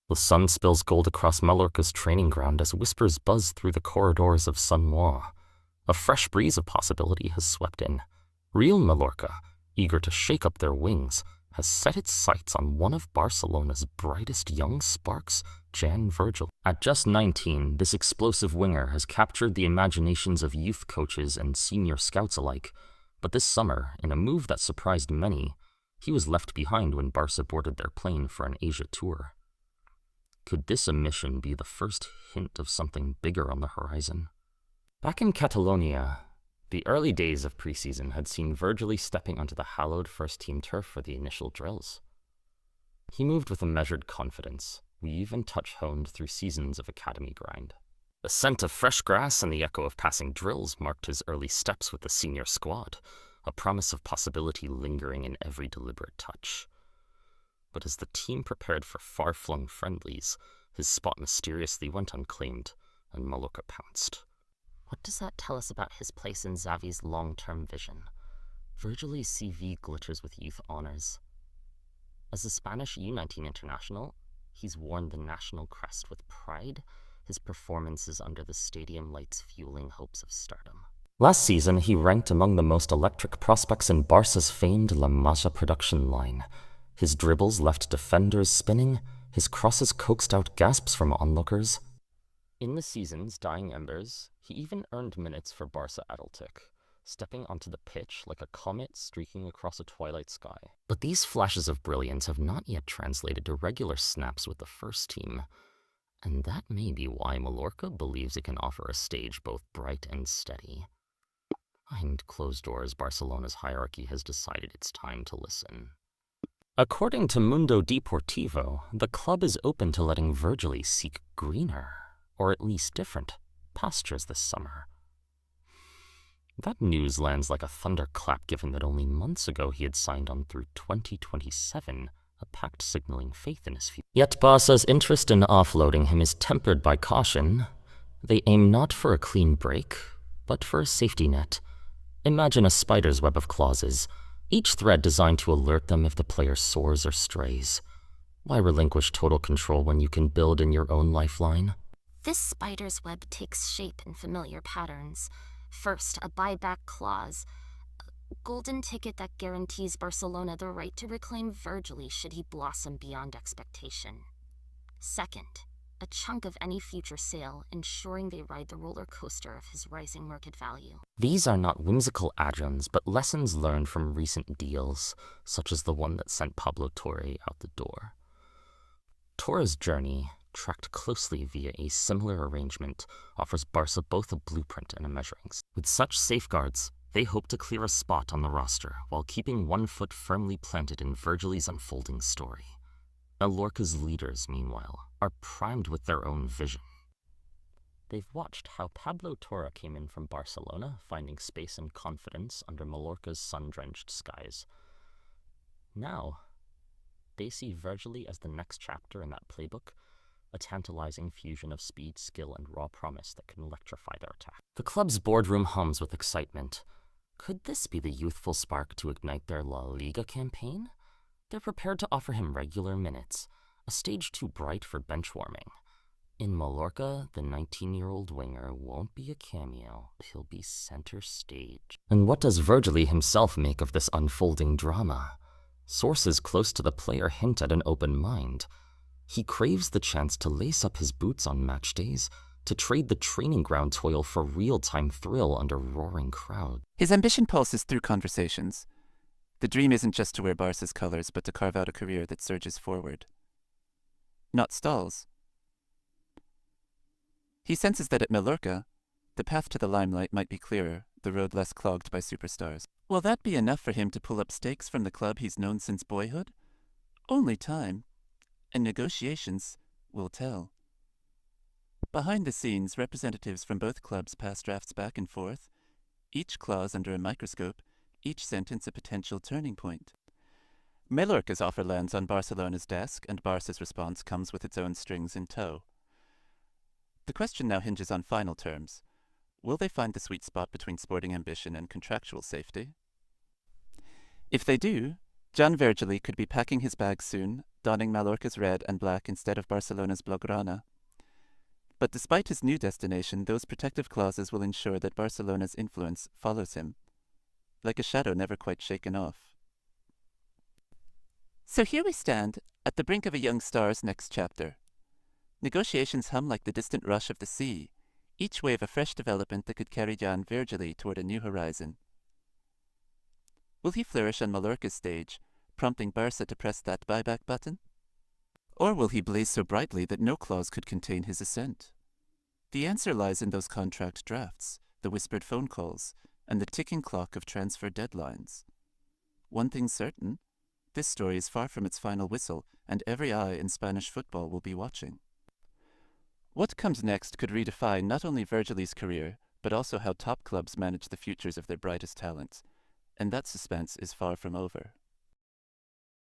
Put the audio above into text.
The sun spills gold across Mallorca's training ground as whispers buzz through the corridors of San Juan. A fresh breeze of possibility has swept in. Real Mallorca, eager to shake up their wings, has set its sights on one of Barcelona's brightest young sparks, Jan Virgili. At just 19, this explosive winger has captured the imaginations of youth coaches and senior scouts alike. But this summer, in a move that surprised many, he was left behind when Barca boarded their plane for an Asia tour. Could this omission be the first hint of something bigger on the horizon? Back in Catalonia, the early days of preseason had seen Virgili stepping onto the hallowed first-team turf for the initial drills. He moved with a measured confidence, weave and touch honed through seasons of academy grind. The scent of fresh grass and the echo of passing drills marked his early steps with the senior squad, a promise of possibility lingering in every deliberate touch. But as the team prepared for far-flung friendlies, his spot mysteriously went unclaimed, and Mallorca pounced. What does that tell us about his place in Xavi's long-term vision? Virgili's CV glitters with youth honors. As a Spanish U19 international, he's worn the national crest with pride, his performances under the stadium lights fueling hopes of stardom. Last season, he ranked among the most electric prospects in Barca's famed La Masia production line. His dribbles left defenders spinning, his crosses coaxed out gasps from onlookers. In the season's dying embers, he even earned minutes for Barca Athletic, stepping onto the pitch like a comet streaking across a twilight sky. But these flashes of brilliance have not yet translated to regular snaps with the first team, and that may be why Mallorca believes it can offer a stage both bright and steady. Behind closed doors, Barcelona's hierarchy has decided it's time to listen. According to Mundo Deportivo, the club is open to letting Virgili seek greener, or at least different, pastures this summer. That news lands like a thunderclap given that only months ago he had signed on through 2027, a pact signaling faith in his future. Yet Barca's interest in offloading him is tempered by caution. They aim not for a clean break, but for a safety net. Imagine a spider's web of clauses, each thread designed to alert them if the player soars or strays. Why relinquish total control when you can build in your own lifeline? This spider's web takes shape in familiar patterns. First, a buyback clause, a golden ticket that guarantees Barcelona the right to reclaim Virgili should he blossom beyond expectation. Second, a chunk of any future sale, ensuring they ride the roller coaster of his rising market value. These are not whimsical add-ons, but lessons learned from recent deals, such as the one that sent Pablo Torre out the door. Torre's journey, tracked closely via a similar arrangement, offers Barca both a blueprint and a measuring stick. With such safeguards, they hope to clear a spot on the roster while keeping one foot firmly planted in Virgili's unfolding story. Mallorca's leaders, meanwhile, are primed with their own vision. They've watched how Pablo Torre came in from Barcelona, finding space and confidence under Mallorca's sun-drenched skies. Now, they see Virgili as the next chapter in that playbook, a tantalizing fusion of speed, skill, and raw promise that can electrify their attack. The club's boardroom hums with excitement. Could this be the youthful spark to ignite their La Liga campaign? They're prepared to offer him regular minutes, a stage too bright for bench warming. In Mallorca, the 19-year-old winger won't be a cameo, he'll be center stage. And what does Virgili himself make of this unfolding drama? Sources close to the player hint at an open mind. He craves the chance to lace up his boots on match days, to trade the training ground toil for real-time thrill under roaring crowds. His ambition pulses through conversations. The dream isn't just to wear Barca's colours, but to carve out a career that surges forward. Not stalls. He senses that at Mallorca, the path to the limelight might be clearer, the road less clogged by superstars. Will that be enough for him to pull up stakes from the club he's known since boyhood? Only time, and negotiations will tell. Behind the scenes, representatives from both clubs pass drafts back and forth, each clause under a microscope, each sentence a potential turning point. Mallorca's offer lands on Barcelona's desk, and Barca's response comes with its own strings in tow. The question now hinges on final terms. Will they find the sweet spot between sporting ambition and contractual safety? If they do, Jan Virgili could be packing his bags soon, donning Mallorca's red and black instead of Barcelona's blaugrana. But despite his new destination, those protective clauses will ensure that Barcelona's influence follows him, like a shadow never quite shaken off. So here we stand, at the brink of a young star's next chapter. Negotiations hum like the distant rush of the sea, each wave a fresh development that could carry Jan Virgili toward a new horizon. Will he flourish on Mallorca's stage, prompting Barca to press that buyback button? Or will he blaze so brightly that no clause could contain his assent? The answer lies in those contract drafts, the whispered phone calls, and the ticking clock of transfer deadlines. One thing's certain, this story is far from its final whistle, and every eye in Spanish football will be watching. What comes next could redefine not only Virgili's career, but also how top clubs manage the futures of their brightest talents, and that suspense is far from over.